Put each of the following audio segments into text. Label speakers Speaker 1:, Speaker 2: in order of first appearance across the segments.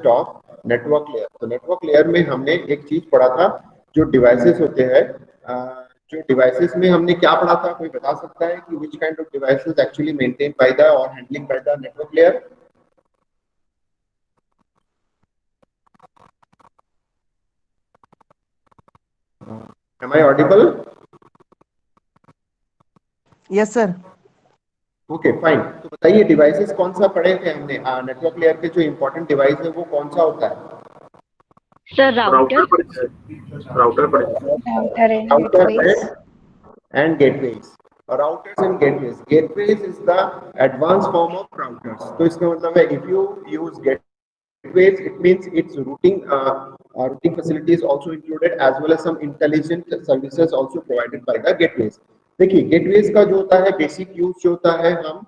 Speaker 1: Concept of network layer. तो network layer में हमने एक चीज पढ़ा था, जो डिवाइसेस होते हैं, जो डिवाइसेस में हमने क्या पढ़ा था, कोई बता सकता है कि which kind of devices actually maintain by the और handling by the network layer? Am I audible?
Speaker 2: Yes sir.
Speaker 1: Okay fine. तो बताइए डिवाइसेस कौन सा पढ़े थे हमने? नेटवर्क लेयर के जो इंपॉर्टेंट डिवाइस है वो कौन सा होता है?
Speaker 3: सर राउटर
Speaker 1: राउटर पढ़े।
Speaker 4: Router and
Speaker 1: router
Speaker 4: gateways
Speaker 1: and gateways. Routers and gateways. Gateways is the advanced form of routers. तो इसका मतलब है if you use gateways, it means its routing facilities also included as well as some intelligent services also provided by the gateways. देखिए gateways का जो होता है basic use जो होता है, हम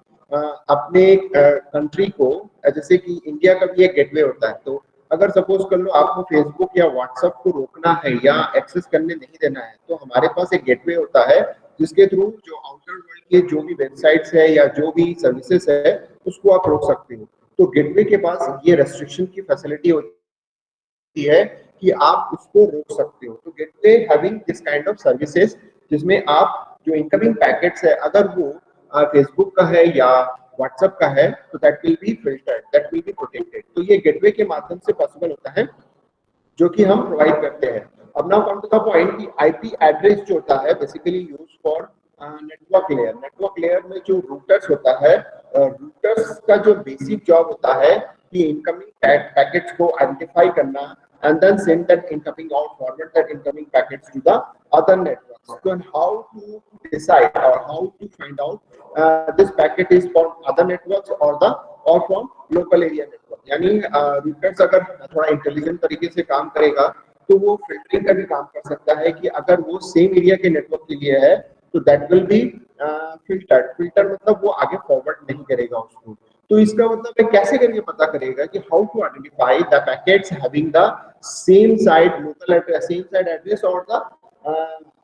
Speaker 1: अपने कंट्री को, जैसे कि इंडिया का भी एक गेटवे होता है, तो अगर सपोज कर लो आपको फेसबुक या व्हाट्सएप को रोकना है या एक्सेस करने नहीं देना है, तो हमारे पास एक गेटवे होता है जिसके थ्रू जो आउटर वर्ल्ड के जो भी वेबसाइट्स है या जो भी सर्विसेज है उसको आप रोक सकते हो। तो गेटवे के पास ये रेस्ट्रिक्शन की फैसिलिटी होती है कि आप उसको रोक सकते हो। तो gateway having this kind of services, जिसमें आप जो इनकमिंग पैकेट्स है अगर वो फेसबुक का है या व्हाट्सएप का है, तो that will be filtered, that will be protected. तो ये गेटवे के माध्यम से पॉसिबल होता है, जो कि हम प्रोवाइड करते हैं। अब now come to the point कि आईपी एड्रेस जो होता है basically use for network layer. Network layer में जो रूटर्स होता है, रूटर्स का जो बेसिक जॉब होता है कि इनकमिंग पैकेट्स को आइडेंटिफाई करना and then send that incoming or forward that incoming packets to the other networks. So how to decide or how to find out this packet is from other networks or from local area network? यानी routers अगर थोड़ा intelligent तरीके से काम करेगा तो वो filtering का भी काम कर सकता है कि अगर वो सेम एरिया के नेटवर्क के लिए है तो that will be filtered. Filter मतलब वो आगे फॉरवर्ड नहीं करेगा उसको। तो इसका मतलब है कैसे करके पता करेगा कि how to identify the packets having the same side local address, same side address और the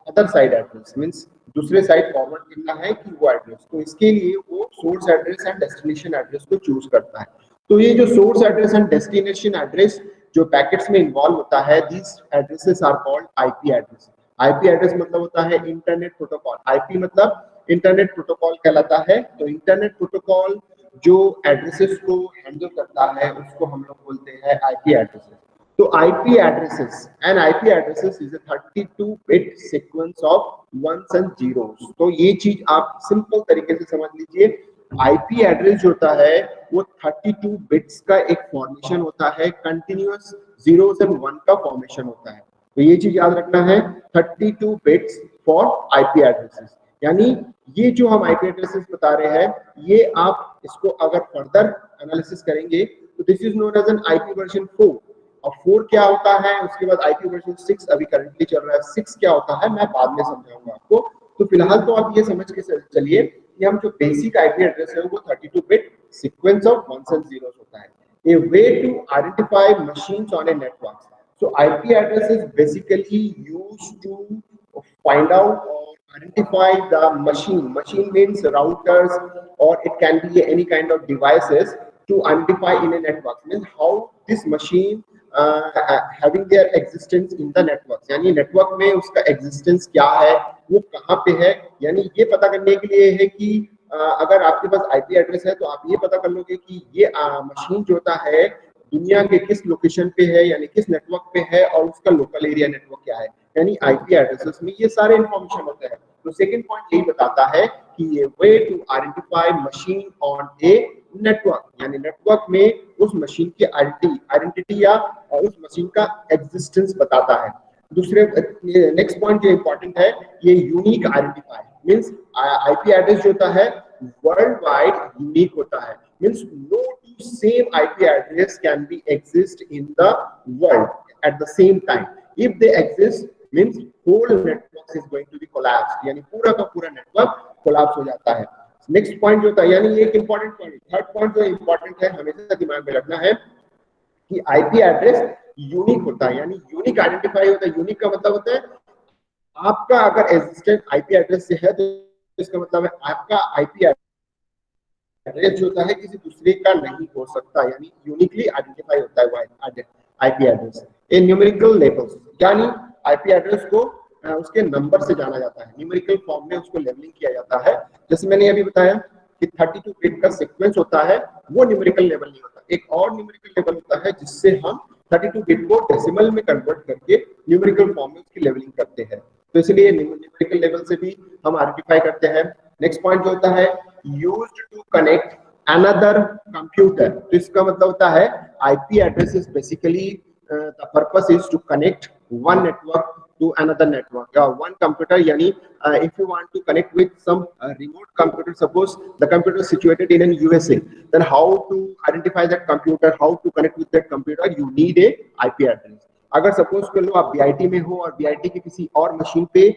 Speaker 1: other side address, means दूसरे साइड फॉरवर्ड करना है कि वो एड्रेस। तो इसके लिए वो source address and destination address को चूज करता है। तो ये जो source address and destination address जो पैकेट्स में इन्वॉल्व होता है, these addresses are called IP address. IP address मतलब होता है इंटरनेट प्रोटोकॉल। आईपी मतलब इंटरनेट प्रोटोकॉल कहलाता है। तो इंटरनेट प्रोटोकॉल जो एड्रेसेस को हैंडल करता है उसको हम लोग बोलते हैं आईपी एड्रेसेस। तो IP addresses and IP addresses is a 32 bit sequence of ones and zeros. तो ये चीज आप सिंपल तरीके से समझ लीजिए, आईपी एड्रेस जो होता है वो 32 बिट्स का एक फॉर्मेशन होता है, कंटिन्यूअस जीरोस एंड वन का फॉर्मेशन होता है। तो ये चीज याद रखना है, 32 बिट्स फॉर आईपी एड्रेसेस। यानी ये जो हम आईपी एड्रेसेस बता रहे हैं, ये आप इसको अगर फर्दर एनालिसिस करेंगे तो this is known as an IP version 4। और 4 क्या होता है, उसके बाद आईपी वर्जन 6 अभी करंटली चल रहा है। 6 क्या होता है मैं बाद में समझाऊंगा आपको। तो फिलहाल तो आप ये समझ के चलिए कि हम जो बेसिक आईपी एड्रेस है वो 32 bit sequence of ones and zeros होता है। A way to identify machines on a network. So IP address is basically used to find out or identify the machine. Machine means routers or it can be any kind of devices to identify in a network. Means how this machine having their existence in the network. यानी network में उसका existence क्या है, वो कहाँ पे है, यानी ये पता करने के लिए है कि अगर आपके पास IP एड्रेस है तो आप ये पता कर लोगे कि ये मशीन जो होता है दुनिया के किस लोकेशन पे है, यानी किस नेटवर्क पे है और उसका लोकल एरिया नेटवर्क क्या है। यानी आईपी एड्रेसेस में ये सारे इंफॉर्मेशन होते हैं। तो सेकंड पॉइंट यही बताता है कि ये way to identify machine on a network, यानी नेटवर्क में उस मशीन की आइडेंटिटी या उस मशीन का एग्जिस्टेंस बताता है। दूसरे नेक्स्ट पॉइंट जो इंपॉर्टेंट है, ये unique identify means IP address जो होता है वर्ल्ड वाइड यूनिक होता है। Means no same IP address can be exist in the world at the same time. If they exist means whole network is going to be collapsed, यानी पूरा का पूरा network collapse हो जाता है। Next point जो था, यानी ये एक इंपॉर्टेंट पॉइंट, थर्ड पॉइंट जो इंपॉर्टेंट है हमेशा दिमाग में रखना है कि आईपी एड्रेस यूनिक होता है, यानी यूनिक आइडेंटिफाई होता है। यूनिक का मतलब होता है आपका अगर एग्जिस्टेंट आईपी एड्रेस से है तो इसका मतलब है आपका आईपी एड्रेस जो होता है किसी दूसरे का नहीं हो सकता, यानी यूनिकली आइडेंटिफाई होता है वो आईपी एड्रेस। ए न्यूमेरिकल लेबल्स, यानी आईपी एड्रेस को उसके नंबर से जाना जाता है, न्यूमेरिकल फॉर्म में उसको लेबलिंग किया जाता है। जैसे मैंने अभी बताया कि 32 बिट का सीक्वेंस होता है, वो न्यूमेरिकल लेवल नहीं होता। एक और न्यूमेरिकल लेवल होता है जिससे हम 32 बिट को डेसिमल में कन्वर्ट करके न्यूमेरिकल फॉर्म में उसकी लेवलिंग करते हैं। तो इसलिए न्यूमेरिकल लेवल से भी हम आइडेंटिफाई करते हैं। नेक्स्ट पॉइंट जो होता है used to connect another computer, तो इसका मतलब होता है IP address is basically the purpose is to connect one network to another network, one computer, yani if you want to connect with some remote computer, suppose the computer is situated in an USA, then how to identify that computer, how to connect with that computer, you need a IP address। अगर suppose कर लो आप BIT में हो और BIT की किसी और machine पे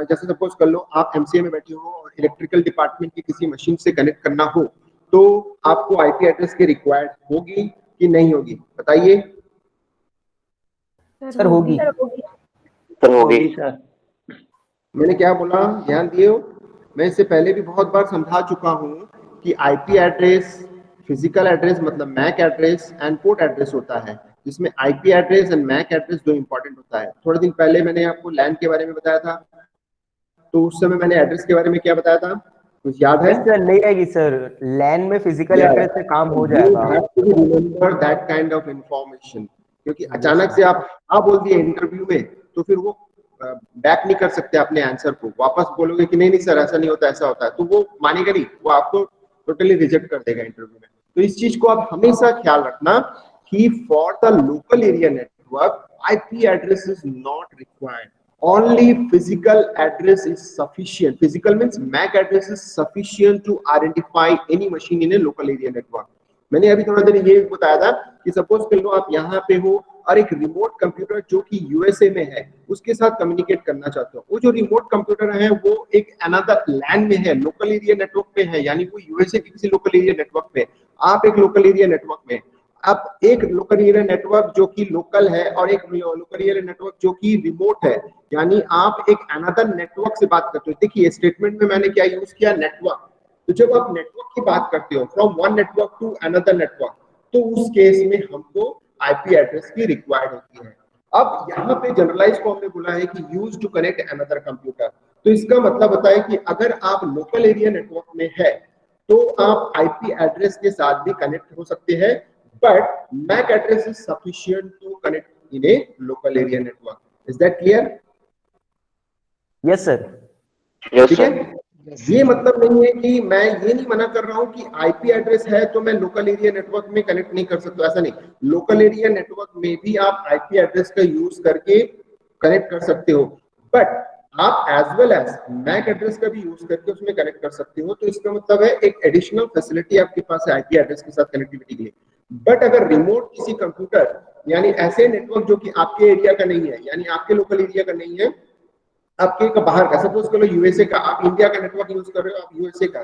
Speaker 1: जैसे सपोज कर लो आप एमसीए में बैठे हो और इलेक्ट्रिकल डिपार्टमेंट की किसी मशीन से कनेक्ट करना हो, तो आपको आईपी एड्रेस की रिक्वायर्ड होगी कि नहीं होगी, बताइए।
Speaker 2: सर होगी।
Speaker 4: सर होगी सर।
Speaker 1: मैंने क्या बोला, ध्यान दिए हो? मैं इससे पहले भी बहुत बार समझा चुका हूं कि आईपी एड्रेस, फिजिकल एड्रेस मतलब MAC address and port address होता है, जिसमें IP address and MAC address दो इंपॉर्टेंट होता है। थोड़े दिन पहले मैंने आपको लैन के बारे में बताया था, तो उस समय मैंने एड्रेस के बारे में क्या बताया था, कुछ याद है?
Speaker 2: सर नहीं रहेगी सर, लैन में फिजिकल एड्रेस से काम हो जाएगा।
Speaker 1: Remember that kind of information, क्योंकि अचानक से आप हाँ बोल दिए इंटरव्यू में, तो फिर वो बैक नहीं कर सकते अपने आंसर को, वापस बोलोगे कि नहीं नहीं सर ऐसा नहीं होता ऐसा होता है, तो वो मानेगा नहीं, वो आपको टोटली रिजेक्ट कर देगा इंटरव्यू में। तो इस चीज को आप हमेशा ख्याल रखना कि for the local area network IP address is not required, only physical address is sufficient। Physical means MAC address is sufficient to identify any machine in a local area network। मैंने अभी थोड़ा देर ये बताया था कि सपोज कर लो आप यहाँ पे हो और एक रिमोट कंप्यूटर जो कि यूएसए में है उसके साथ कम्युनिकेट करना चाहते हो, वो जो रिमोट कंप्यूटर है वो एक अनदर लैंड में है, लोकल एरिया नेटवर्क पे है, यानी वो यूएसए के किसी लोकल एरिया नेटवर्क पे, आप एक लोकल एरिया नेटवर्क में। अब एक लोकल एरिया नेटवर्क जो कि लोकल है और एक लोकल एरिया नेटवर्क जो कि रिमोट है, यानी आप एक अनदर नेटवर्क से बात करते हो। देखिए स्टेटमेंट में मैंने क्या यूज किया, नेटवर्क। तो जब आप नेटवर्क की बात करते हो from one network to another network, तो उस केस में हमको आईपी एड्रेस की रिक्वायर्ड होती है। अब यहाँ पे जनरलाइज फॉर्म में बोला है कि use to connect another computer, तो इसका मतलब होता है कि अगर आप लोकल एरिया नेटवर्क में है तो आप आईपी एड्रेस के साथ भी कनेक्ट हो सकते हैं, but MAC address is sufficient to connect in a local area network। Is that clear?
Speaker 2: Yes sir.
Speaker 1: ठीक है, ये मतलब नहीं है कि मैं ये नहीं मना कर रहा हूं कि आईपी एड्रेस है तो मैं लोकल एरिया नेटवर्क में कनेक्ट नहीं कर सकता, ऐसा नहीं। लोकल एरिया नेटवर्क में भी आप आईपी एड्रेस का यूज करके कनेक्ट कर सकते हो, बट आप as well as MAC address का भी यूज करके उसमें कनेक्ट कर सकते हो। तो इसका मतलब है एक एडिशनल फैसिलिटी आपके पास है आईपी एड्रेस के साथ कनेक्टिविटी के लिए। बट अगर रिमोट किसी कंप्यूटर, यानी ऐसे नेटवर्क जो कि आपके एरिया का नहीं है, यानी आपके लोकल एरिया का नहीं है, आपके का बाहर का, सपोज करो यूएसए का, आप इंडिया का नेटवर्क यूज कर रहे हो, आप यूएसए का,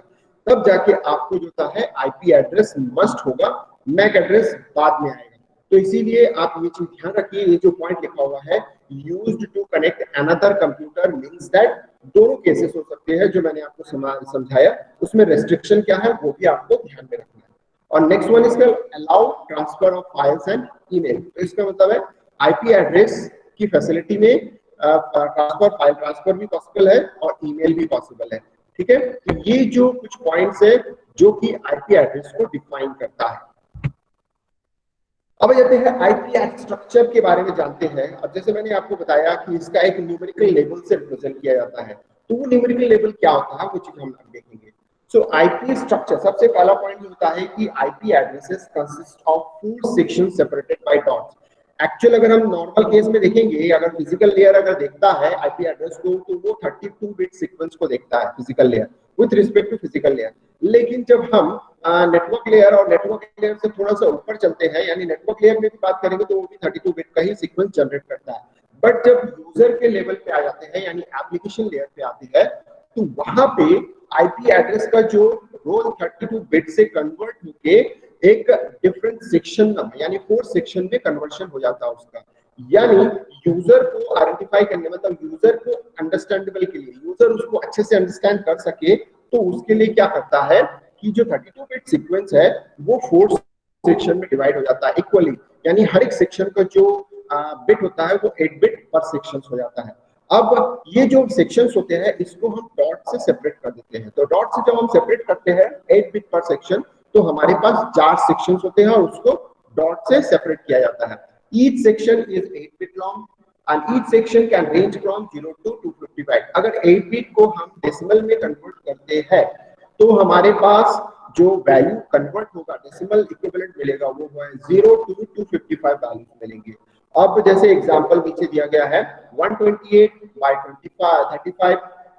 Speaker 1: तब जाके आपको जो होता है आईपी एड्रेस मस्ट होगा, मैक एड्रेस बाद में आएगा। तो इसीलिए आप ये चीज ध्यान रखिए, ये जो पॉइंट लिखा हुआ है used to connect another computer means that दोनों केसेस हो सकते हैं जो मैंने आपको समझाया, उसमें रेस्ट्रिक्शन क्या है वो भी आपको ध्यान में रखना है। और next one is allow transfer of files and email. तो इसका मतलब है आईपी एड्रेस की फैसिलिटी में ट्रांसफर, फाइल ट्रांसफर भी पॉसिबल है और ईमेल भी पॉसिबल है। ठीक है, तो ये जो कुछ पॉइंट्स है जो कि आईपी एड्रेस को डिफाइन करता है। अब जाते हैं आईपी स्ट्रक्चर के बारे में जानते हैं। अब जैसे मैंने आपको बताया कि इसका एक न्यूमेरिकल लेवल से रिप्रेजेंट किया जाता है, तो वो न्यूमेरिकल लेवल क्या होता है वो चीज हम देखेंगे। सो आईपी स्ट्रक्चर, सबसे पहला पॉइंट होता है कि IP addresses consist of 4 sections separated by dots. Actual अगर हम नॉर्मल केस में देखेंगे, अगर फिजिकल लेयर अगर देखता है आईपी एड्रेस को, तो वो 32 बिट सीक्वेंस को देखता है physical layer with respect to physical layer. लेकिन जब हम नेटवर्क लेयर और नेटवर्क लेयर से थोड़ा सा ऊपर चलते हैं, यानी नेटवर्क लेयर में भी बात करेंगे तो वो भी 32 बिट का ही सीक्वेंस जनरेट करता है। बट जब यूजर के लेवल पे आ जाते हैं, यानी एप्लीकेशन लेयर पे आती है, तो वहां पे आईपी एड्रेस का जो रोल 32 बिट से कन्वर्ट होके एक डिफरेंट सेक्शन में, यानी 4 सेक्शन में कन्वर्शन हो जाता है उसका। यानी यूजर को आइडेंटिफाई करने, मतलब यूजर को अंडरस्टैंडेबल के लिए, यूजर उसको अच्छे से अंडरस्टैंड कर सके, तो उसके लिए क्या करता है कि जो 32 बिट सीक्वेंस है वो 4 सेक्शन में डिवाइड हो जाता है इक्वली, यानी हर एक सेक्शन का जो बिट होता है वो 8 बिट पर सेक्शन हो जाता है। अब ये जो सेक्शंस होते हैं इसको हम डॉट से सेपरेट कर देते हैं। तो डॉट से जब हम सेपरेट करते हैं 8 बिट पर सेक्शन, तो हमारे पास 4 सेक्शंस होते हैं और उसको डॉट से सेपरेट किया जाता है। Each section is 8 bit long and each section can range from 0 to 255। अगर 8 बिट को हम डेसिमल में कन्वर्ट करते हैं तो हमारे पास जो वैल्यू कन्वर्ट होगा डेसिमल इक्विवेलेंट मिलेगा वो है 0 टू 255 वैल्यूज मिलेंगे। अब जैसे एग्जांपल नीचे दिया गया है 128 बाय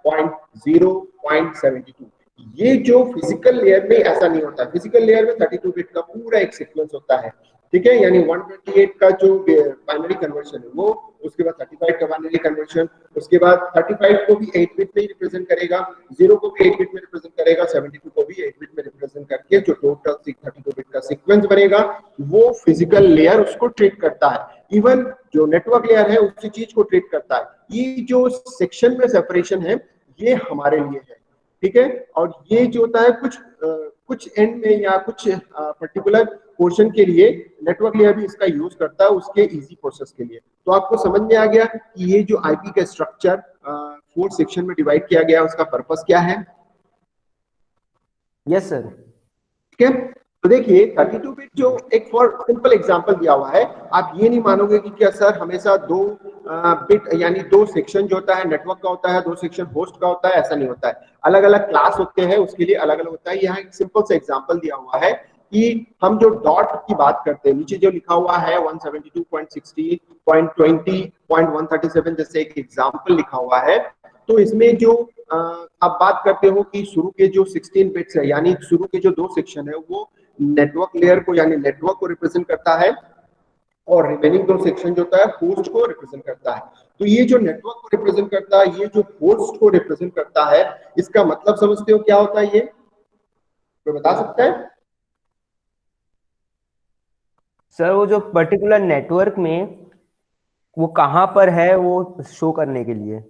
Speaker 1: 35.0.72। ये जो फिजिकल लेयर में ऐसा नहीं होता है, फिजिकल लेयर में 32 बिट का पूरा एक सीक्वेंस होता है, ठीक है, यानी 128 का जो बाइनरी कन्वर्शन है वो, उसके बाद 35 का बाइनरी कन्वर्शन, उसके बाद 35 को भी 8 बिट में ही रिप्रेजेंट करेगा, 0 को भी 8 बिट में रिप्रेजेंट करेगा, 72 को भी 8 बिट में रिप्रेजेंट करके जो टोटल 32 बिट का सीक्वेंस बनेगा वो फिजिकल लेयर उसको ट्रीट करता है। इवन जो नेटवर्क लेयर है उसी चीज को ट्रीट करता है। ये जो सेक्शन में सेपरेशन है ये हमारे लिए है, ठीक है, और ये जो होता है कुछ एंड में या कुछ पर्टिकुलर पोर्शन के लिए नेटवर्क लेयर भी इसका यूज करता है उसके इजी प्रोसेस के लिए। तो आपको समझ में आ गया कि ये जो आईपी का स्ट्रक्चर 4 सेक्शन में डिवाइड किया गया उसका पर्पस क्या है।
Speaker 2: Yes sir.
Speaker 1: ठीक है, तो देखिए 32 बिट जो एक फॉर सिंपल एग्जांपल दिया हुआ है, आप ये नहीं मानोगे कि क्या सर हमेशा 2 बिट यानी 2 सेक्शन जो होता है नेटवर्क का होता है, 2 सेक्शन होस्ट का होता है, ऐसा नहीं होता है। अलग अलग क्लास होते हैं उसके लिए अलग अलग होता है। यहाँ एक सिंपल सा एग्जांपल दिया हुआ है कि हम जो डॉट की बात करते हैं, नीचे जो लिखा हुआ है 172.60.20.137 जैसे एक एग्जांपल लिखा हुआ है, तो इसमें जो आप बात करते हो कि शुरू के जो 16 बिट्स है यानी शुरू के जो 2 सेक्शन है वो नेटवर्क लेयर को यानी नेटवर्क को रिप्रेजेंट करता है और रिमेनिंग 2 सेक्शन जो होता है होस्ट को रिप्रेजेंट करता है। तो ये जो नेटवर्क को रिप्रेजेंट करता है, ये जो होस्ट को रिप्रेजेंट करता है, इसका मतलब समझते हो क्या होता है ये, तो बता सकता है?
Speaker 2: सर वो जो पर्टिकुलर नेटवर्क में वो कहाँ पर है वो शो करने के लिए।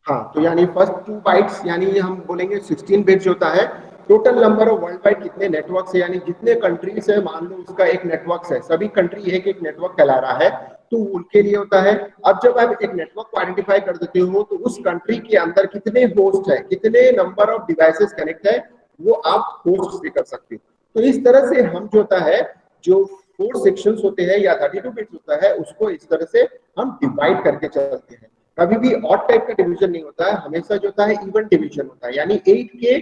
Speaker 1: हाँ, तो यानी फर्स्ट 2 बाइट्स यानी हम बोलेंगे 16 बिट्स होता है, total number of world wide कितने नेटवर्क है यानी जितने कंट्रीज है, मान लो उसका एक नेटवर्क है, सभी कंट्री एक एक नेटवर्क कहला रहा है, तो उनके लिए होता है। अब जब आप एक नेटवर्क को आइडेंटिफाई कर देते हो तो उस कंट्री के अंदर कितने होस्ट है, कितने नंबर ऑफ डिवाइसेस कनेक्ट है, वो आप होस्ट से कर सकते हो। तो इस तरह से हम जो होता है जो 4 सेक्शंस होते हैं या 32 बिट्स होता है उसको इस तरह से हम डिवाइड करके चलते हैं। कभी भी ऑड टाइप का डिवीजन नहीं होता है, हमेशा जो होता है इवन डिवीजन होता है, यानी 8 के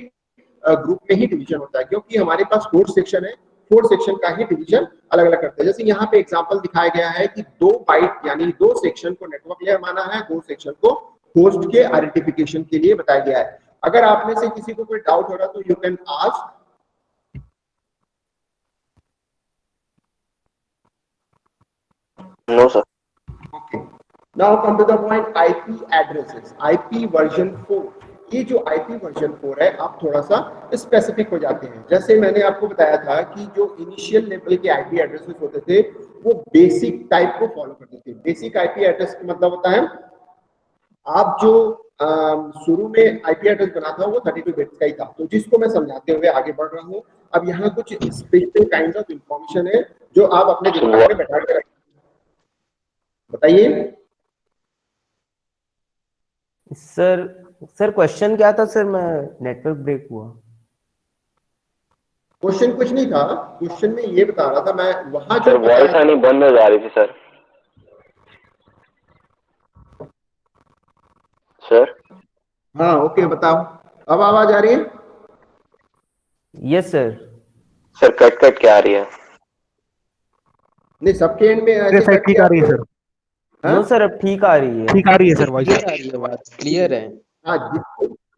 Speaker 1: ग्रुप में ही डिवीजन होता है, क्योंकि हमारे पास 4 सेक्शन है, 4 सेक्शन का ही डिवीजन अलग अलग करते हैं। जैसे यहाँ पे एग्जांपल दिखाया गया है कि 2 बाइट यानी 2 सेक्शन को नेटवर्क लेयर माना है, 2 सेक्शन को होस्ट के आइडेंटिफिकेशन के लिए बताया गया है। अगर आप में से किसी को कोई डाउट हो रहा तो you can ask.
Speaker 4: No sir.
Speaker 1: Okay. Now come to the point, IP addresses, IP version 4। ये जो IP वर्जन 4 है, आप थोड़ा सा स्पेसिफिक हो जाते हैं। जैसे मैंने आपको बताया था कि जो इनिशियल लेवल के IP एड्रेसेस होते थे वो बेसिक टाइप को फॉलो करते थे। बेसिक IP एड्रेस का मतलब होता है आप जो शुरू में IP एड्रेस बना था वो 32 बिट्स का ही था, तो जिसको मैं समझाते हुए आगे बढ़ रहा हूँ। अब यहाँ कुछ स्पेशल काइंड ऑफ इंफॉर्मेशन है जो आप अपने दिमाग में बैठा के बताइए।
Speaker 2: सर क्वेश्चन क्या था सर, मैं नेटवर्क ब्रेक हुआ।
Speaker 1: क्वेश्चन कुछ नहीं था, क्वेश्चन में ये बता रहा था मैं वहां
Speaker 4: सर वॉइस आनी बंद हो जा रही थी सर। सर
Speaker 1: हाँ ओके बताओ, अब आवाज आ रही है?
Speaker 2: Yes sir.
Speaker 4: Sir cut cut क्या आ रही है?
Speaker 1: नहीं सबके एंड में ऐसे
Speaker 5: ठीक आ रही है सर।
Speaker 2: नो सर अब ठीक आ रही है।
Speaker 5: ठीक आ रही है सर, वॉइस
Speaker 6: क्लियर आ रही है, बात क्लियर है।
Speaker 1: हाँ,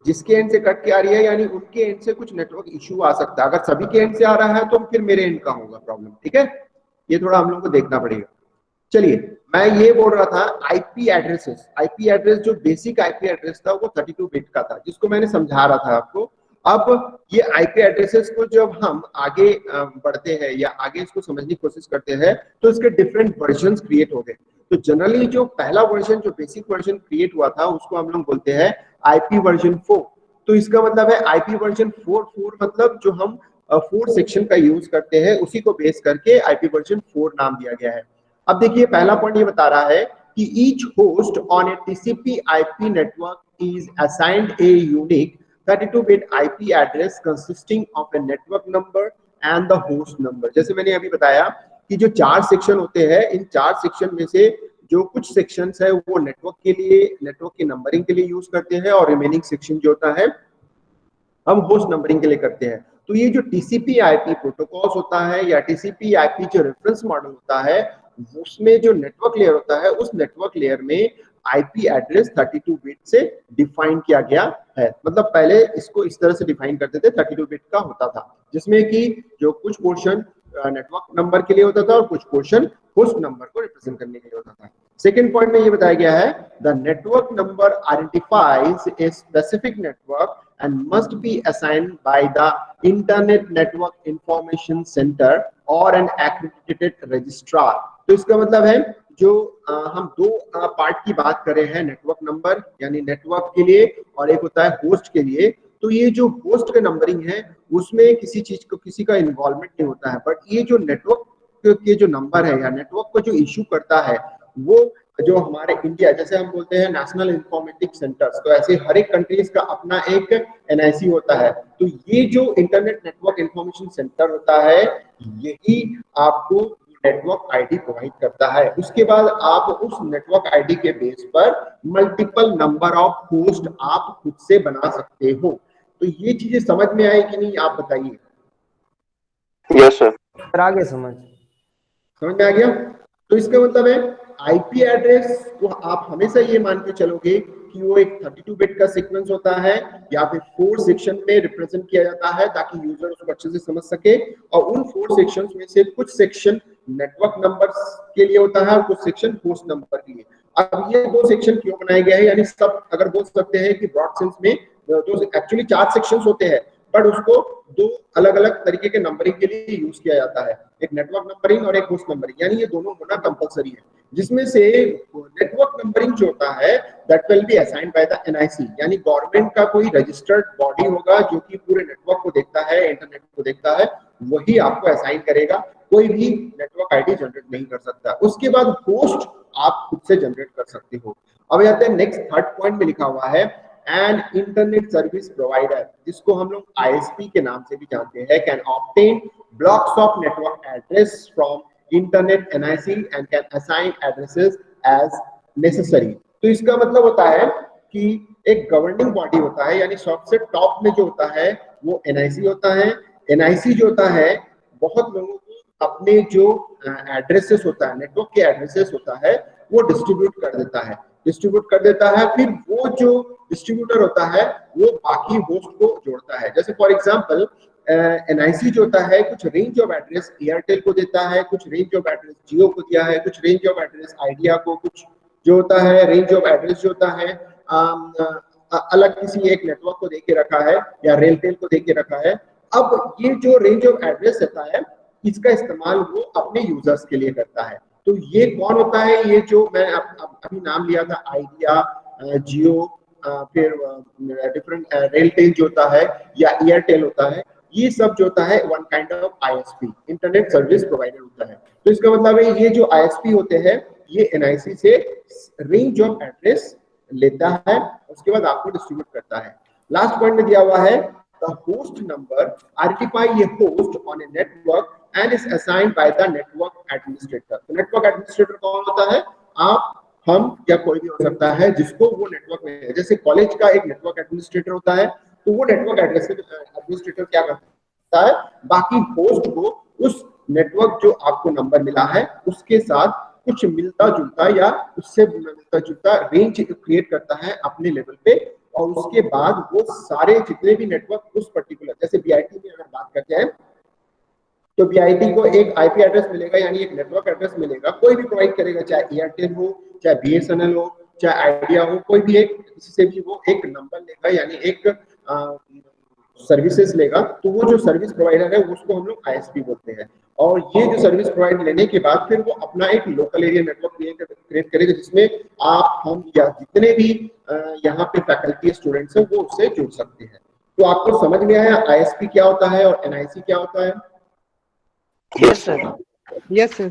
Speaker 1: जिसके एंड से कट के आ रही है यानी उनके एंड से कुछ नेटवर्क इशू आ सकता है। अगर सभी के एंड से आ रहा है तो फिर मेरे एंड का होगा प्रॉब्लम, ठीक है, ये थोड़ा हम लोग को देखना पड़ेगा। चलिए मैं ये बोल रहा था आईपी एड्रेसेस। आईपी एड्रेस जो बेसिक आईपी एड्रेस था वो 32 बिट का था, जिसको मैंने समझा रहा था आपको। अब ये आईपी एड्रेसेस को जब हम आगे बढ़ते हैं या आगे इसको समझने की कोशिश करते हैं तो इसके डिफरेंट वर्जन्स क्रिएट हो गए। तो जनरली जो पहला वर्जन जो बेसिक वर्जन क्रिएट हुआ था उसको हम लोग बोलते हैं आईपी वर्जन 4। तो इसका मतलब है आईपी वर्जन 4 मतलब जो हम 4 सेक्शन का यूज करते हैं, उसी को बेस करके आईपी वर्जन 4 नाम दिया गया है। अब देखिए पहला पॉइंट ये बता रहा है कि each host on A TCP IP network is assigned a unique 32-bit IP address consisting of a network number and the host number. जैसे मैंने अभी बताया कि जो 4 सेक्शन होते हैं, इन 4 सेक्शन में से जो कुछ सेक्शंस है वो नेटवर्क के लिए, नेटवर्क की नंबरिंग के लिए यूज करते हैं, और रिमेनिंग सेक्शन जो होता है हम होस्ट नंबरिंग के लिए करते हैं। तो ये जो टीसीपी आईपी प्रोटोकॉल्स होता है या टीसीपी आईपी जो रेफरेंस मॉडल होता है, उसमें जो नेटवर्क लेयर होता है, उस नेटवर्क लेयर में आईपी एड्रेस 32 बिट से डिफाइन किया गया है। मतलब पहले इसको इस तरह से डिफाइन करते थे, 32 बिट का होता था, जिसमें कि जो कुछ पोर्शन नेटवर्क नंबर के लिए होता था और कुछ पोर्शन होस्ट नंबर को रिप्रेजेंट करने के लिए होता था। सेकेंड पॉइंट में ये बताया गया है, the network number identifies a specific network and must be assigned by the Internet Network Information Center or an accredited registrar। तो इसका मतलब है जो हम दो पार्ट की बात कर रहे हैं, नेटवर्क नंबर यानी नेटवर्क के लिए और एक होता है होस्ट के लिए। तो ये जो होस्ट का नंबरिंग है उसमें किसी चीज को, किसी का इन्वॉल्वमेंट नहीं होता है, बट ये जो नेटवर्क के जो नंबर है या नेटवर्क को जो इश्यू करता है वो जो हमारे इंडिया, जैसे हम बोलते हैं नेशनल इंफॉर्मेटिक सेंटर्स, तो ऐसे हर एक कंट्रीज का अपना एक एनआईसी होता है। तो ये जो इंटरनेट नेटवर्क इंफॉर्मेशन सेंटर होता है, यही आपको नेटवर्क आईडी प्रोवाइड करता है। उसके बाद आप उस नेटवर्क आईडी के बेस पर मल्टीपल नंबर ऑफ होस्ट आप खुद से बना सकते हो। तो ये चीजें समझ में आई कि नहीं, आप बताइए।
Speaker 4: Yes sir.
Speaker 2: आगे समझ
Speaker 1: में आ गया। तो इसका मतलब है आईपी एड्रेस को आप हमेशा ये मान के चलोगे कि वो एक 32 बिट का सीक्वेंस होता है या फिर 4 सेक्शन में रिप्रेजेंट किया जाता है, ताकि यूजर उसको अच्छे से समझ सके। और उन 4 सेक्शंस में से कुछ सेक्शन नेटवर्क नंबर्स के लिए होता है और कुछ सेक्शन होस्ट नंबर के लिए। अब ये 2 सेक्शन क्यों बनाए गए हैं, यानी सब अगर बोल सकते हैं कि ब्रॉड सेंस में तो एक्चुअली 4 सेक्शंस होते हैं, बट उसको 2 अलग अलग तरीके के नंबरिंग के लिए यूज किया जाता है, एक नेटवर्क नंबरिंग और एक होस्ट नंबरिंग, यानी ये दोनों होना कंपलसरी है। जिसमें से नेटवर्क नंबरिंग जो होता है that will be assigned by the NIC, यानी गवर्नमेंट का कोई रजिस्टर्ड बॉडी होगा जो कि पूरे नेटवर्क को देखता है, इंटरनेट को देखता है, वही आपको असाइन करेगा। कोई भी नेटवर्क आईडी जनरेट नहीं कर सकता। उसके बाद होस्ट आप खुद से जनरेट कर सकते हो। अब आते हैं नेक्स्ट थर्ड पॉइंट में लिखा हुआ है एन इंटरनेट सर्विस प्रोवाइडर, जिसको हम लोग आईएसपी के नाम से भी जानते हैं, can obtain blocks of network address from internet NIC and can assign addresses as necessary. तो इसका मतलब होता है कि एक गवर्निंग बॉडी होता है, यानी सबसे टॉप में जो होता है वो एनआईसी होता है। एनआईसी जो होता है बहुत लोगों को अपने जो एड्रेसेस होता है, नेटवर्क के एड्रेसेस होता है, वो डिस्ट्रीब्यूट कर देता है, फिर वो जो डिस्ट्रीब्यूटर होता है वो बाकी होस्ट को जोड़ता है। जैसे फॉर एग्जांपल एनआईसी जो होता है कुछ रेंज ऑफ एड्रेस एयरटेल को देता है, कुछ रेंज ऑफ एड्रेस जियो को दिया है, कुछ रेंज ऑफ एड्रेस आइडिया को, कुछ जो होता है रेंज ऑफ एड्रेस जो होता है अलग किसी एक नेटवर्क को देके रखा है या रेलटेल को देके रखा है। अब ये जो रेंज ऑफ एड्रेस रहता है इसका इस्तेमाल वो अपने यूजर्स के लिए करता है। तो ये कौन होता है, ये जो मैं अभी नाम लिया था आइडिया, जियो, फिर डिफरेंट रेलटेल जो होता है या एयरटेल होता है, ये सब जो होता है one kind of ISP, internet service provider होता है। तो इसका मतलब है ये जो आईएसपी होते हैं ये एनआईसी से रेंज ऑफ एड्रेस लेता है, उसके बाद आपको डिस्ट्रीब्यूट करता है। लास्ट पॉइंट में दिया हुआ है the host number identify A host on a network and is assigned by the network administrator। तो नेटवर्क एडमिनिस्ट्रेटर कौन होता है, आप, हम या कोई भी हो सकता है जिसको वो नेटवर्क में, जैसे कॉलेज का एक नेटवर्क एडमिनिस्ट्रेटर होता है, तो वो नेटवर्क एडमिनिस्ट्रेटर क्या करता है, बाकी होस्ट को उस नेटवर्क जो आपको नंबर मिला है उसके साथ कुछ मिलता जुलता या उससे मिलता जुलता रेंज क्रिएट करता है अपने लेवल पे, और उसके बाद वो सारे जितने भी नेटवर्क उस पर्टिकुलर, जैसे बीआईटी में अगर बात करते हैं तो बीआईटी को एक आईपी एड्रेस मिलेगा, यानी एक नेटवर्क एड्रेस मिलेगा, कोई भी प्रोवाइड करेगा, चाहे एयरटेल हो, चाहे बीएसएनएल हो, चाहे आइडिया हो, कोई भी एक, किसी से भी वो एक नंबर लेगा, यानी एक सर्विसेज लेगा। तो वो जो सर्विस प्रोवाइडर है उसको हम लोग आईएसपी बोलते हैं। और ये जो सर्विस प्रोवाइड लेने के बाद फिर वो अपना एक लोकल एरिया नेटवर्क क्रिएट करेगा, जिसमें आप, हम या जितने भी यहाँ पे फैकल्टी स्टूडेंट्स हैं वो उससे जुड़ सकते हैं। तो आपको समझ में आया आईएसपी क्या होता है और एनआईसी क्या होता है?
Speaker 4: Yes, sir.
Speaker 5: Yes, sir.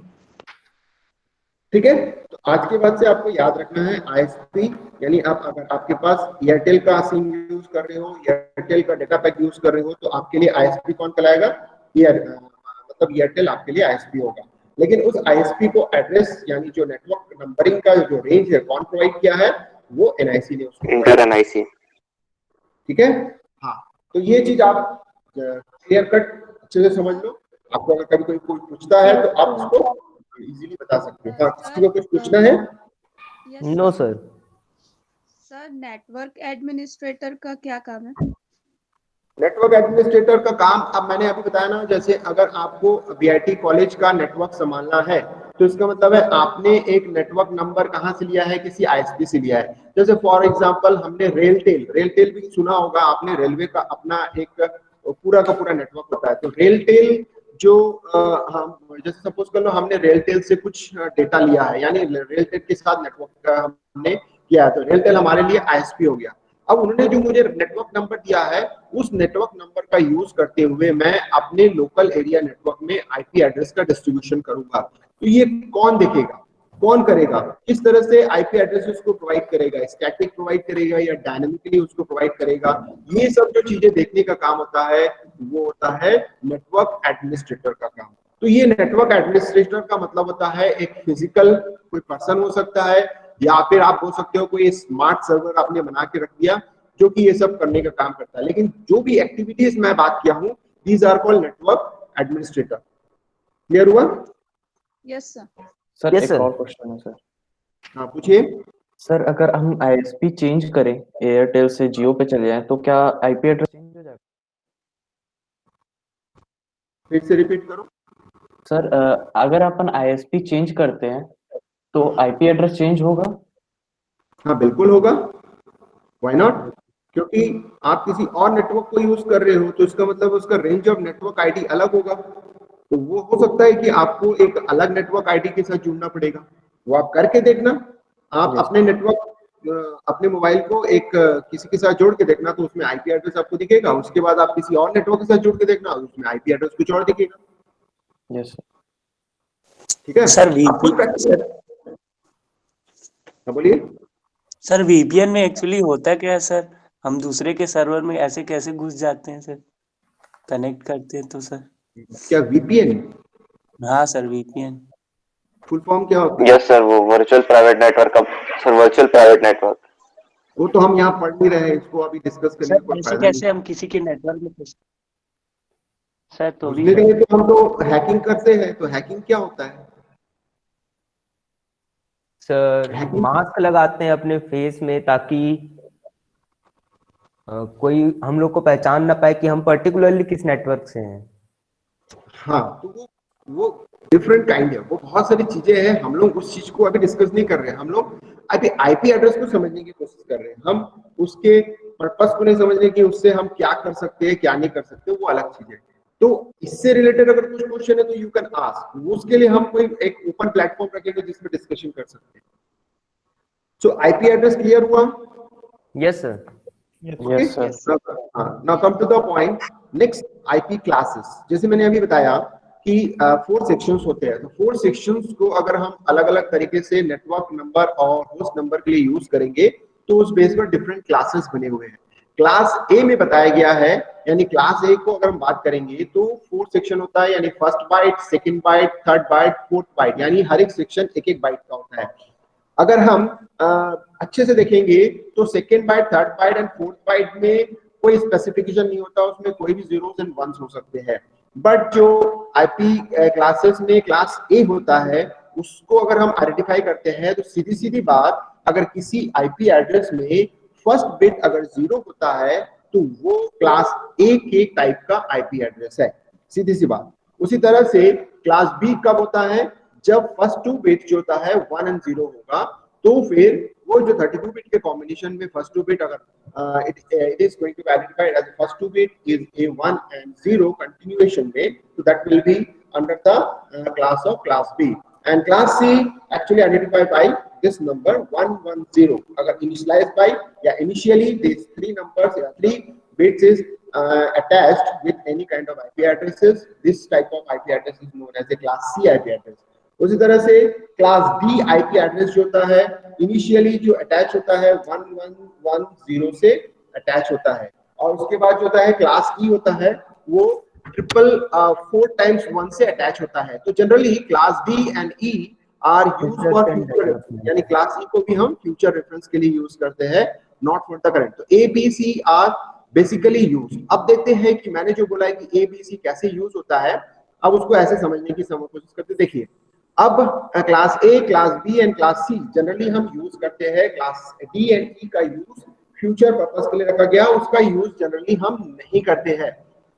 Speaker 1: ठीक है, तो आज के बाद से आपको याद रखना है आईएसपी यानी आप अगर आपके पास एयरटेल का सिम यूज कर रहे हो, एयरटेल का डेटा पैक यूज कर रहे हो, तो आपके लिए आईएसपी कौन कहलाएगा? मतलब एयरटेल आपके लिए आईएसपी होगा। लेकिन उस आईएसपी को एड्रेस यानी जो नेटवर्क नंबरिंग का जो रेंज है कौन प्रोवाइड किया है? वो एनआईसी ने उसको
Speaker 4: Inter NIC.
Speaker 1: ठीक है। हाँ, तो ये चीज आप क्लियर कट अच्छे से समझ लो। आपको अगर कभी कोई पूछता है तो आप उसको इजीली बता सकते हो। हाँ, किसी को कुछ पूछना है?
Speaker 2: No sir.
Speaker 6: Sir network administrator का क्या काम है?
Speaker 1: नेटवर्क एडमिनिस्ट्रेटर का काम अब मैंने अभी बताया ना, जैसे अगर आपको वीआईटी कॉलेज का नेटवर्क संभालना है तो इसका मतलब है आपने एक नेटवर्क नंबर कहाँ से लिया है? किसी आईएसपी से लिया है। जैसे फॉर एग्जांपल हमने रेलटेल भी सुना होगा आपने, रेलवे का अपना एक पूरा का पूरा नेटवर्क होता है। तो रेलटेल जो हम जैसे सपोज कर लो हमने रेलटेल से कुछ डेटा लिया है, यानी रेलटेल के साथ नेटवर्क हमने किया है, तो रेलटेल हमारे लिए आईएसपी हो गया। अब उन्होंने जो मुझे नेटवर्क नंबर दिया है, उस नेटवर्क नंबर का यूज करते हुए मैं अपने लोकल एरिया नेटवर्क में आईपी एड्रेस का डिस्ट्रीब्यूशन करूंगा। तो ये कौन देखेगा, कौन करेगा, किस तरह से आईपी एड्रेस उसको प्रोवाइड करेगा? स्टैटिक प्रोवाइड करेगा या डायनामिकली उसको प्रोवाइड करेगा? ये सब जो चीजें देखने का काम होता है वो होता है नेटवर्क एडमिनिस्ट्रेटर का काम। तो ये नेटवर्क एडमिनिस्ट्रेटर का मतलब होता है एक फिजिकल कोई पर्सन हो सकता है, या फिर आप बोल सकते हो कोई स्मार्ट सर्वर आपने बना के रख दिया जो कि ये सब करने का काम करता है। लेकिन जो भी एक्टिविटीज मैं बात किया हूं, these are called network administrator. Clear हुआ?
Speaker 6: Yes sir.
Speaker 7: सर
Speaker 2: Yes,
Speaker 7: एक
Speaker 2: sir.
Speaker 7: और क्वेश्चन है सर।
Speaker 1: हाँ पूछिए।
Speaker 7: सर अगर हम आईएसपी चेंज करें, एयरटेल से जियो पे चले जाएं, तो क्या आईपी एड्रेस चेंज हो जाएगा?
Speaker 1: फिर से रिपीट करो।
Speaker 7: सर अगर अपन आईएसपी चेंज करते हैं तो आईपी एड्रेस चेंज होगा?
Speaker 1: हाँ बिल्कुल होगा, व्हाई नॉट? क्योंकि आप किसी और नेटवर्क को यूज कर रहे हो तो इसका मतलब उसका रेंज ऑफ नेटवर्क आईडी अलग होगा। तो वो हो सकता है कि आपको एक अलग नेटवर्क आईडी के साथ जुड़ना पड़ेगा, वो आप करके देखना। आप
Speaker 7: Yes.
Speaker 1: अपने नेटवर्क अपने मोबाइल को एक किसी के साथ जोड़ के देखना, तो उसमें आईपी एड्रेस आपको दिखेगा। उसके बाद आप किसी और नेटवर्क के साथ जोड़ के देखना, उसमें आईपी एड्रेस कुछ और दिखेगा।
Speaker 7: Yes sir.
Speaker 1: ठीक है
Speaker 8: सर
Speaker 1: बोलिए।
Speaker 8: सर वीपीएन में एक्चुअली होता क्या है सर? हम दूसरे के सर्वर में ऐसे कैसे घुस जाते हैं सर, कनेक्ट करते हैं तो सर?
Speaker 1: क्या वीपीएन?
Speaker 8: हाँ सर वीपीएन
Speaker 1: फुल फॉर्म क्या होता है?
Speaker 4: Yes, sir. वो वर्चुअल प्राइवेट नेटवर्क का सर, वर्चुअल प्राइवेट नेटवर्क।
Speaker 1: वो तो हम यहाँ पढ़ नहीं रहे हैं, इसको अभी डिस्कस करने का
Speaker 8: सर
Speaker 1: कोई
Speaker 8: ऐसे
Speaker 1: फायदा
Speaker 8: कैसे
Speaker 1: नहीं।
Speaker 8: हम किसी के नेटवर्क में सर तो भी
Speaker 1: घुसने के लिए तो हम तो हैकिंग करते हैं। तो हैकिंग क्या होता है?
Speaker 2: Sir
Speaker 1: Hacking?
Speaker 2: मास्क लगाते हैं अपने फेस में ताकि कोई हम लोग को पहचान ना पाए कि हम पर्टिकुलरली किस नेटवर्क से हैं।
Speaker 1: हाँ, तो वो डिफरेंट काइंड है, वो बहुत सारी चीजें हैं। हम लोग उस चीज को अभी डिस्कस नहीं कर रहे हैं। हम लोग अभी आईपी एड्रेस को समझने की कोशिश कर रहे हैं। हम उसके पर्पस को नहीं समझने की, उससे हम क्या कर सकते हैं क्या नहीं कर सकते, वो अलग चीज है। तो इससे रिलेटेड अगर कुछ क्वेश्चन है तो यू कैन आस्क, उसके लिए हम कोई एक ओपन प्लेटफॉर्म रखेंगे जिसमें डिस्कशन कर सकते हैं। सो आईपी एड्रेस क्लियर हुआ?
Speaker 2: Yes sir.
Speaker 7: Yes sir.
Speaker 1: Now come to the point. Next, IP classes. जैसे मैंने अभी बताया कि 4 सेक्शंस होते हैं, तो 4 सेक्शंस को अगर हम अलग अलग तरीके से नेटवर्क नंबर और होस्ट नंबर के लिए यूज करेंगे तो उस बेस पर डिफरेंट क्लासेस बने हुए हैं। क्लास ए में बताया गया है, यानी क्लास ए को अगर हम बात करेंगे तो 4 सेक्शन होता है, यानी first byte, second byte, third byte, fourth byte, यानी हर एक सेक्शन एक एक बाइट का होता है। अगर हम अच्छे से देखेंगे तो second byte, third byte and fourth byte में कोई स्पेसिफिकेशन नहीं होता, उसमें कोई भी जीरोस एंड वंस हो सकते हैं। बट जो आईपी क्लासेस में क्लास ए होता है उसको अगर हम आइडेंटिफाई करते हैं तो सीधी सीधी बात, अगर किसी आईपी एड्रेस में फर्स्ट बिट अगर 0 होता है तो वो क्लास ए के टाइप का आईपी एड्रेस है, सीधी सी बात। उसी तरह से क्लास बी कब होता है? जब फर्स्ट 2 बिट जो होता है 1 एंड 0 होगा, तो फिर वो जो 32 बिट के कॉम्बिनेशन में फर्स्ट 2 बिट अगर it is going to be identified as the first 2 bit is a 1 and 0 continuation way, so that will be under the class of class B, and class C actually identified by this number 110. अगर initialized by या initially these 3 numbers या 3 bits is attached with any kind of IP addresses. This type of IP address is known as a class C IP address. उसी तरह से class D IP address जो होता है initially जो attach होता है 1110 से अटैच होता है, और उसके बाद जो होता है क्लास ई होता है वो 4x1 से अटैच होता है। तो generally class D and E R used for future, यानी क्लास ई को भी हम फ्यूचर रेफरेंस के लिए यूज करते हैं, नॉट फॉर द करंट। तो A B C are basically use. अब देखते हैं कि मैंने जो बोला है कि ए बी सी कैसे यूज होता है, अब उसको ऐसे समझने की कोशिश करते। देखिए अब class A, class B and class C generally हम यूज करते हैं। क्लास डी एंड ई का यूज फ्यूचर पर्पस के लिए रखा गया, उसका यूज जनरली हम नहीं करते हैं।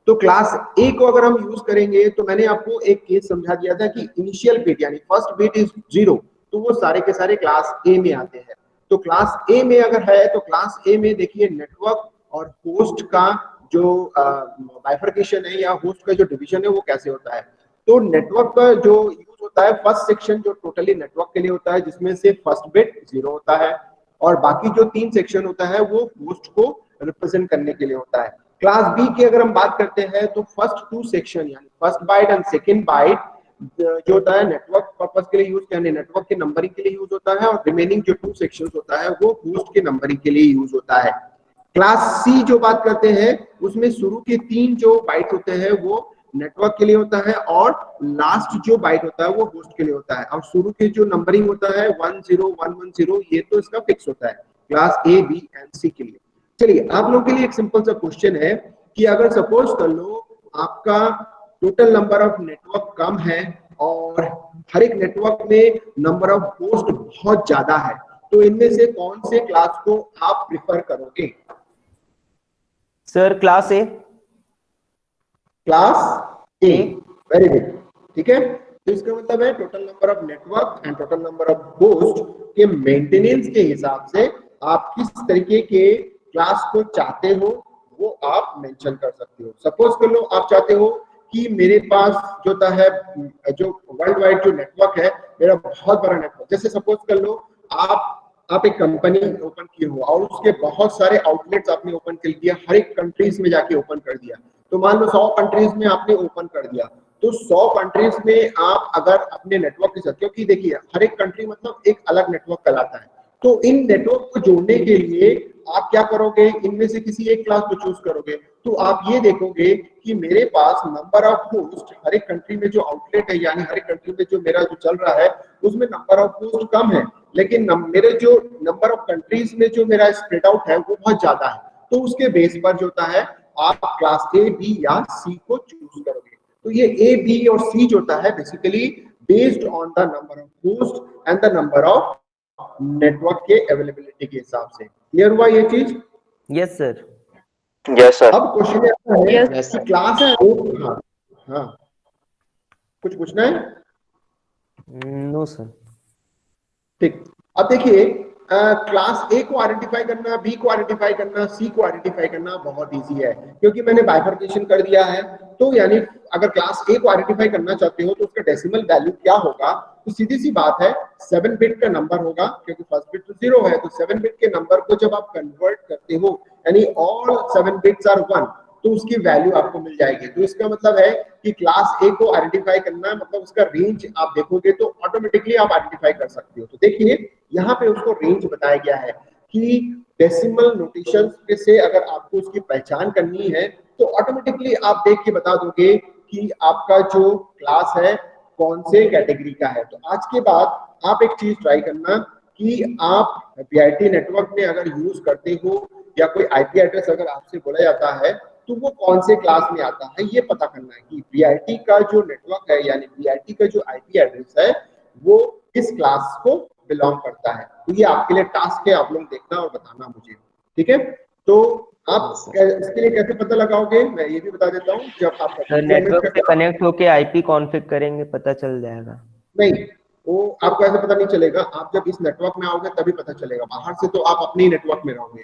Speaker 1: तो क्लास ए को अगर हम यूज करेंगे तो मैंने आपको एक केस समझा दिया था कि इनिशियल बिट यानी फर्स्ट बिट इज 0, तो वो सारे के सारे क्लास ए में आते हैं। तो क्लास ए में अगर है तो क्लास ए में देखिए नेटवर्क और होस्ट का जो बाइफरकेशन है या होस्ट का जो डिवीजन है वो कैसे होता है। तो नेटवर्क का जो यूज होता है फर्स्ट सेक्शन जो टोटली नेटवर्क के लिए होता है, जिसमें से फर्स्ट बिट 0 होता है, और बाकी जो 3 सेक्शन होता है वो होस्ट को रिप्रेजेंट करने के लिए होता है। क्लास बी की अगर हम बात करते हैं तो फर्स्ट 2 सेक्शन यानी first byte and second byte जो होता है नेटवर्क पर्पस के लिए यूज, यानी नेटवर्क के नंबरिंग के लिए यूज होता है, और रिमेनिंग जो 2 सेक्शंस होता है वो होस्ट के नंबरिंग के लिए यूज होता है। क्लास सी जो बात करते हैं उसमें शुरू के 3 जो बाइट होते हैं वो नेटवर्क के लिए होता है, और लास्ट जो बाइट होता है वो होस्ट के लिए होता है, और शुरू के जो नंबरिंग होता है 10110 ये तो इसका फिक्स होता है क्लास ए बी एंड सी के लिए। चलिए आप लोगों के लिए एक सिंपल सा क्वेश्चन है कि अगर सपोज कर लो आपका टोटल नंबर ऑफ नेटवर्क कम है और हर एक नेटवर्क में नंबर ऑफ होस्ट बहुत ज्यादा है, तो इनमें से कौन से क्लास को आप प्रिफर करोगे?
Speaker 2: Sir class A.
Speaker 1: Class A, very good, ठीक है। तो इसका मतलब है total number of network and total number of host के मेंटेनेंस के हिसाब से आप किस तरीके के क्लास को चाहते हो वो आप मेंशन कर सकते हो। सपोज कर लो आप चाहते हो कि मेरे पास जो होता है जो वर्ल्ड वाइड जो नेटवर्क है मेरा बहुत बड़ा नेटवर्क, जैसे सपोज कर लो आप एक कंपनी ओपन किए हो और उसके बहुत सारे आउटलेट्स आपने ओपन कर दिया, हर एक कंट्रीज में जाके ओपन कर दिया। तो मान लो 100 कंट्रीज में आपने ओपन कर दिया, तो 100 कंट्रीज में आप अगर अपने नेटवर्क के साथ, क्योंकि देखिए हर एक कंट्री मतलब एक अलग नेटवर्क कहलाता है, तो इन नेटवर्क को जोड़ने के लिए आप क्या करोगे, इनमें से किसी एक क्लास को चूज करोगे। तो आप ये देखोगे कि मेरे पास नंबर ऑफ होस्ट हर एक कंट्री में जो आउटलेट है यानी हर एक कंट्री में जो मेरा जो चल रहा है उसमें नंबर ऑफ होस्ट कम है, लेकिन मेरे जो नंबर ऑफ कंट्रीज में जो मेरा स्प्रेड आउट है वो बहुत ज्यादा है। तो उसके बेस पर जो होता है आप क्लास ए बी या सी को चूज करोगे। तो ये ए बी और सी जो होता है basically based on the number of host and the number of network के अवेलेबिलिटी के हिसाब से। क्लियर हुआ ये चीज?
Speaker 2: Yes sir.
Speaker 4: Yes sir.
Speaker 1: अब क्वेश्चन ऐसा है
Speaker 3: Yes,
Speaker 1: कि क्लास है हाँ हाँ कुछ पूछना है?
Speaker 2: No sir.
Speaker 1: ठीक, अब देखिए क्लास ए को आइडेंटिफाई करना, बी को आइडेंटिफाई करना, सी को आइडेंटिफाई करना बहुत इजी है क्योंकि मैंने बाइफरकेशन कर दिया है। तो यानी अगर क्लास ए को आइडेंटिफाई करना चाहते हो तो उसका डेसिमल वैल्यू क्या होगा, तो सीधी सी बात है 7 बिट का नंबर होगा, क्योंकि फर्स्ट बिट तो 0 है, तो 7 बिट के नंबर को जब आप कन्वर्ट करते हो यानी ऑल 7 बिट्स आर 1, तो उसकी वैल्यू आपको मिल जाएगी। तो इसका मतलब है कि क्लास ए को आइडेंटिफाई करना मतलब उसका रेंज आप देखोगे तो ऑटोमेटिकली आप आइडेंटिफाई कर सकते हो। तो देखिए यहाँ पे उसको रेंज बताया गया है कि डेसिमल नोटेशन से अगर आपको उसकी पहचान करनी है तो ऑटोमेटिकली आप देख के बता दोगे कि आपका जो क्लास है कौन से कैटेगरी का है। तो आज के बाद आप एक चीज ट्राई करना कि आप वीआईटी नेटवर्क में अगर यूज करते हो या कोई आईपी एड्रेस अगर आपसे बोला जाता है तो वो कौन से क्लास में आता है, ये पता करना है कि वीआईटी का जो नेटवर्क है यानी वीआईटी का जो आईपी एड्रेस है वो किस क्लास को बिलोंग करता है। तो ये आपके लिए टास्क है, आप लोग देखना और बताना मुझे, ठीक है? तो आप इसके लिए कैसे पता लगाओगे मैं ये भी बता देता हूँ। जब आप
Speaker 2: नेटवर्क से कनेक्ट होके आईपी कॉन्फ़िग करेंगे पता चल जाएगा।
Speaker 1: नहीं, वो आपको ऐसे पता नहीं चलेगा, आप जब इस नेटवर्क में आओगे तभी पता चलेगा। बाहर से तो आप अपने ही नेटवर्क में रहोगे।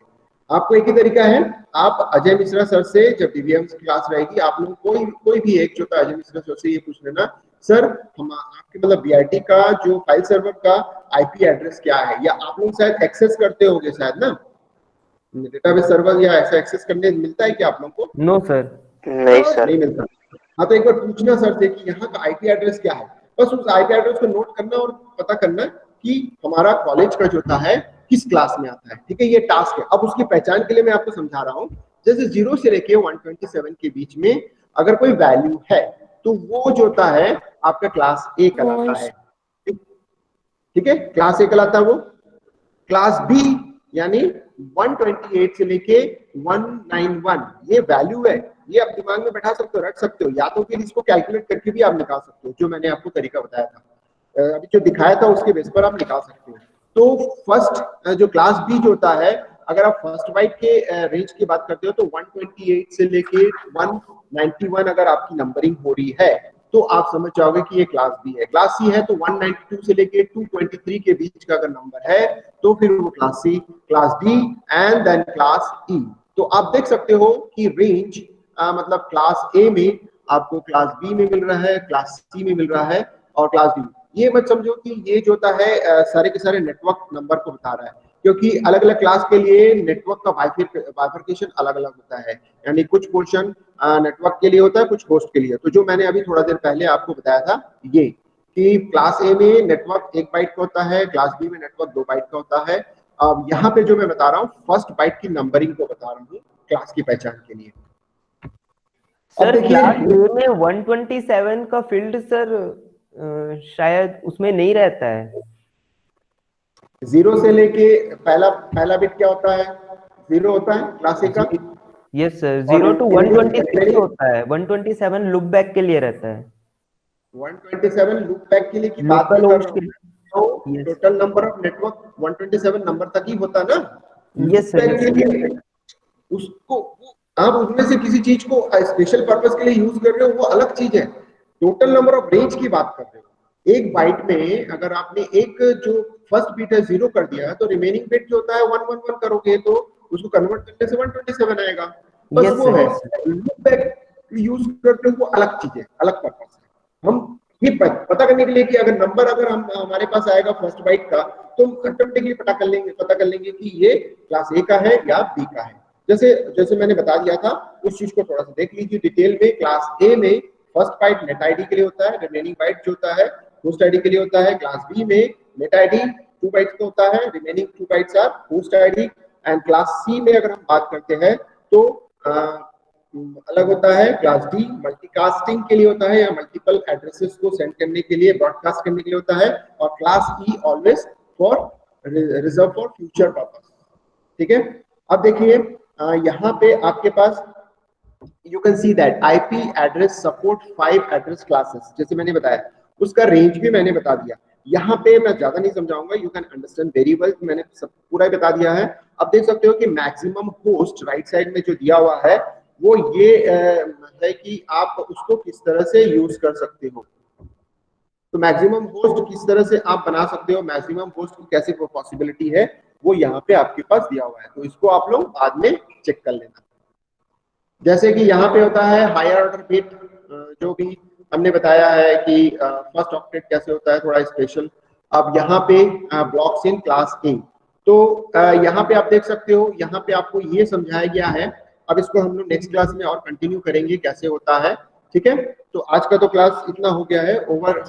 Speaker 1: आपको एक ही तरीका है, आप अजय मिश्रा सर से जब डीवीएम की क्लास रहेगी आप लोग कोई भी एक जो अजय मिश्रा सर से ये पूछ लेना, सर हम आपके मतलब वीआईटी का जो फाइल सर्वर का आईपी एड्रेस क्या है, या आप लोग शायद एक्सेस करते होंगे शायद ना, डेटाबेस सर्वर या ऐसा एक्सेस करने मिलता है क्या आप लोग को?
Speaker 2: No sir.
Speaker 4: नहीं सर।
Speaker 1: नहीं मिलता। हाँ, तो एक बार पूछना सर से कि यहाँ का आईपी एड्रेस क्या है, बस उस आईपी एड्रेस को नोट करना और पता करना कि हमारा कॉलेज का जो होता है किस क्लास में आता है। ठीक है, ये टास्क है। अब उसकी पहचान के लिए मैं आपको समझा रहा हूँ। जैसे 0 से लेके 127 के बीच में अगर कोई वैल्यू है तो वो जो होता है आपका क्लास ए कहलाता है। ठीक है, क्लास ए कहलाता है वो। क्लास बी यानी 128 से लेके 191 ये वैल्यू है, ये आप दिमाग में बैठा सकते हो, रख सकते हो, या तो फिर इसको कैलकुलेट करके भी आप निकाल सकते हो, जो मैंने आपको तरीका बताया था, अभी जो दिखाया था उसके बेस पर आप निकाल सकते हो। तो फर्स्ट जो क्लास बी जो होता है, अगर आप फर्स्ट बाइट के रेंज की बात करते हो तो 128 से लेके 191 अगर आपकी नंबरिंग हो रही है तो आप समझ जाओगे कि ये क्लास बी है। क्लास सी है तो 192 से लेके 223 के बीच का अगर नंबर है तो फिर वो class C, class D and then class E. तो आप देख सकते हो कि रेंज मतलब क्लास ए में आपको क्लास बी में मिल रहा है, क्लास सी में मिल रहा है और क्लास डी। ये मत समझो कि ये जो होता है सारे के सारे नेटवर्क नंबर को बता रहा है, क्योंकि अलग अलग क्लास के लिए नेटवर्क का बाइफरकेशन अलग अलग होता है, यानी कुछ पोर्शन नेटवर्क के लिए होता है, कुछ होस्ट के लिए। तो जो मैंने अभी थोड़ा देर पहले आपको बताया था ये कि क्लास ए में नेटवर्क 1 बाइट का होता है, क्लास बी में नेटवर्क 2 बाइट का होता है। अब यहाँ पे जो मैं बता रहा हूँ फर्स्ट बाइट की नंबरिंग को बता रहा हूँ क्लास की पहचान के लिए।
Speaker 2: सर क्लास ए में 127 का फील्ड सर शायद उसमें नहीं रहता है।
Speaker 1: 0 से लेके पहला बिट क्या होता है? 0 होता है क्लास ए का।
Speaker 2: यस सर, 0 to 126 होता है, 127 लुक बैक के लिए रहता है।
Speaker 1: 127 लुप बैक के लिए की बात कर रहा हूं, तो total number of network 127 number तक ही होता ना।
Speaker 2: Yes sir.
Speaker 1: उसको आप उसमें से किसी चीज को स्पेशल पर्पस के लिए यूज कर रहे हो वो अलग चीज है। टोटल नंबर ऑफ रेंज की बात कर रहे हो। एक बाइट में अगर आपने एक जो फर्स्ट बिट है 0 कर दिया है तो रिमेनिंग बिट जो होता है 111 करोगे तो उसको कन्वर्ट करने से 127 आएगा। बस वो है। लूप बैक यूज करते हो वो अलग चीज है, अलग पर्पस है। हम ये पता करने के लिए कि अगर नंबर अगर हम हमारे पास आएगा फर्स्ट बाइट का तो हम ऑटोमेटिकली पता कर लेंगे कि ये क्लास ए का है या बी का है। जैसे मैंने बता दिया था उस चीज को थोड़ा सा देख लीजिए डिटेल में। क्लास ए में फर्स्ट बाइट नेट आईडी के लिए होता है, रिमेनिंग बाइट जो होता है होस्ट आईडी के लिए होता है। क्लास बी में नेट आईडी 2 बाइट्स का होता है, remaining 2 bytes are host ID. And class C में अगर हम बात करते हैं तो अलग होता है। क्लास डी मल्टीकास्टिंग के लिए होता है या मल्टीपल एड्रेसेस को सेंड करने के लिए, ब्रॉडकास्ट करने के लिए होता है। और class E always for reserve for future purpose. ठीक है, अब देखिए यहाँ पे आपके पास you can see that IP address support 5 address classes, जैसे मैंने बताया उसका रेंज भी मैंने बता दिया। यहाँ पे मैं ज्यादा नहीं समझाऊंगा, you can understand very well, मैंने सब पूरा बता दिया है। अब देख सकते हो कि मैक्सिमम होस्ट राइट साइड में जो दिया हुआ है वो ये है कि आप उसको किस तरह से यूज कर सकते हो। तो मैक्सिमम होस्ट किस तरह से आप बना सकते हो, मैक्सिमम होस्ट की कैसे पॉसिबिलिटी है वो यहाँ पे आपके पास दिया हुआ है। तो इसको आप लोग बाद में चेक कर लेना। जैसे कि यहाँ पे होता है हायर ऑर्डर बिट, जो भी हमने बताया है कि फर्स्ट ऑक्टेट कैसे होता है थोड़ा स्पेशल। अब यहाँ पे ब्लॉक्स इन क्लास ए, तो यहाँ पे आप देख सकते हो, यहाँ पे आपको ये समझाया गया है। अब इसको हम लोग नेक्स्ट क्लास में और कंटिन्यू करेंगे कैसे होता है। ठीक है, तो आज का तो क्लास इतना हो गया है ओवर।